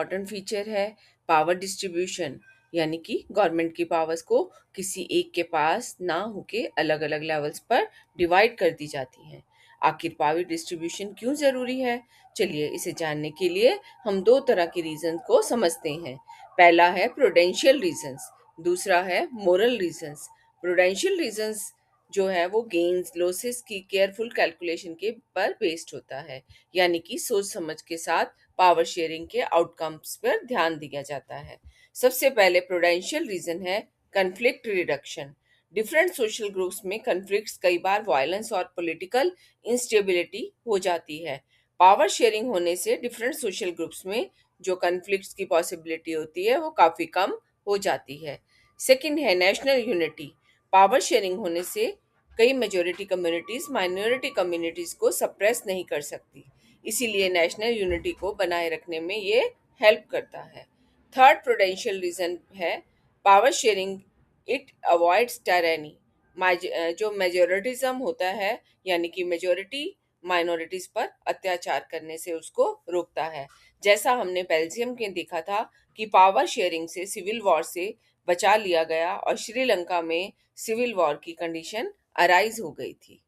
Important feature है power distribution, यानी कि गवर्नमेंट की पावर्स को किसी एक के पास ना होके अलग अलग लेवल्स पर डिवाइड कर दी जाती हैं। आखिर पावर डिस्ट्रीब्यूशन क्यों ज़रूरी है? चलिए इसे जानने के लिए हम दो तरह के रीजन को समझते हैं। पहला है प्रूडेंशियल रीजंस, दूसरा है मोरल रीजंस। प्रूडेंशियल रीजंस जो है वो गेन्स लॉसेस की केयरफुल कैलकुलेशन के पर बेस्ड होता है, यानी कि सोच समझ के साथ पावर शेयरिंग के आउटकम्स पर ध्यान दिया जाता है। सबसे पहले प्रूडेंशियल रीजन है conflict reduction. Different social groups में कन्फ्लिक्ट्स कई बार वायलेंस और पॉलिटिकल इंस्टेबिलिटी हो जाती है। पावर शेयरिंग होने से डिफरेंट सोशल ग्रुप्स में जो कन्फ्लिक्ट्स की पॉसिबिलिटी होती है वो काफ़ी कम हो जाती है। सेकंड है नेशनल यूनिटी। पावर शेयरिंग होने से कई मेजोरिटी कम्युनिटीज माइनॉरिटी कम्युनिटीज को सप्रेस नहीं कर सकती, इसीलिए नेशनल यूनिटी को बनाए रखने में ये हेल्प करता है। थर्ड प्रूडेंशियल रीजन है पावर शेयरिंग, इट अवॉइड्स टायरेनी। जो मेजोरिटिज्म होता है, यानी कि मेजोरिटी माइनॉरिटीज पर अत्याचार करने से उसको रोकता है। जैसा हमने बेल्जियम के देखा था कि पावर शेयरिंग से सिविल वॉर से बचा लिया गया और श्रीलंका में सिविल वॉर की कंडीशन अराइज हो गई थी।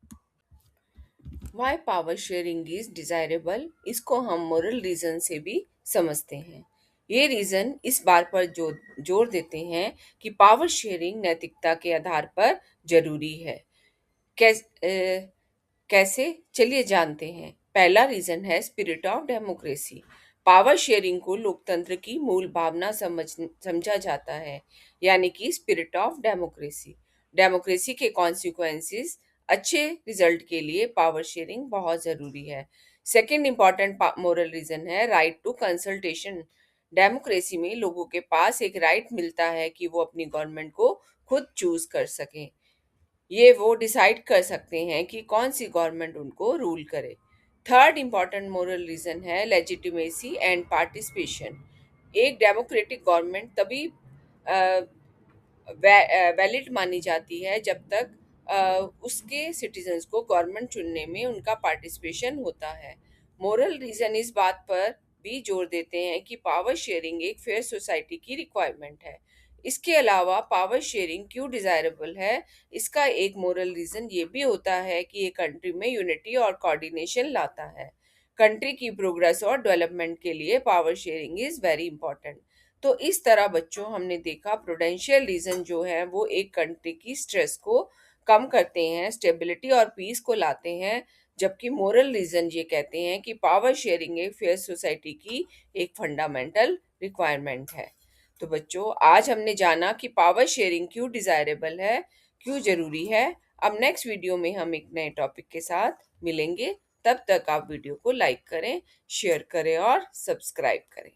Y power sharing is desirable, इसको हम मोरल रीजन से भी समझते हैं। ये रीजन इस बात पर जोर देते हैं कि पावर शेयरिंग नैतिकता के आधार पर जरूरी है। कैसे, चलिए जानते हैं। पहला रीजन है spirit of democracy. Power sharing को लोकतंत्र की मूल भावना समझा जाता है, यानी कि स्पिरिट ऑफ डेमोक्रेसी। डेमोक्रेसी के कॉन्सिक्वेंसेस अच्छे रिजल्ट के लिए पावर शेयरिंग बहुत ज़रूरी है। सेकंड इम्पॉर्टेंट मोरल रीजन है राइट टू कंसल्टेशन। डेमोक्रेसी में लोगों के पास एक राइट मिलता है कि वो अपनी गवर्नमेंट को खुद चूज कर सकें। ये वो डिसाइड कर सकते हैं कि कौन सी गवर्नमेंट उनको रूल करे। थर्ड इम्पॉर्टेंट मोरल रीजन है लेजिटिमेसी एंड पार्टिसिपेशन। एक डेमोक्रेटिक गवर्नमेंट तभी वैलिड मानी जाती है जब तक उसके सिटीजन्स को गवर्नमेंट चुनने में उनका पार्टिसिपेशन होता है। मोरल रीजन इस बात पर भी जोर देते हैं कि पावर शेयरिंग एक फेयर सोसाइटी की रिक्वायरमेंट है। इसके अलावा पावर शेयरिंग क्यों डिजायरेबल है, इसका एक मोरल रीजन ये भी होता है कि ये कंट्री में यूनिटी और कोऑर्डिनेशन लाता है। कंट्री की प्रोग्रेस और डेवलपमेंट के लिए power sharing is very important. तो इस तरह बच्चों हमने देखा प्रूडेंशियल रीजन जो है वो एक कंट्री की स्ट्रेस को कम करते हैं, स्टेबिलिटी और पीस को लाते हैं, जबकि मोरल रीजन ये कहते हैं कि पावर शेयरिंग एक फेयर सोसाइटी की एक फंडामेंटल रिक्वायरमेंट है। तो बच्चों आज हमने जाना कि पावर शेयरिंग क्यों डिजायरेबल है, क्यों जरूरी है। अब नेक्स्ट वीडियो में हम एक नए टॉपिक के साथ मिलेंगे। तब तक आप वीडियो को लाइक करें, शेयर करें और सब्सक्राइब करें।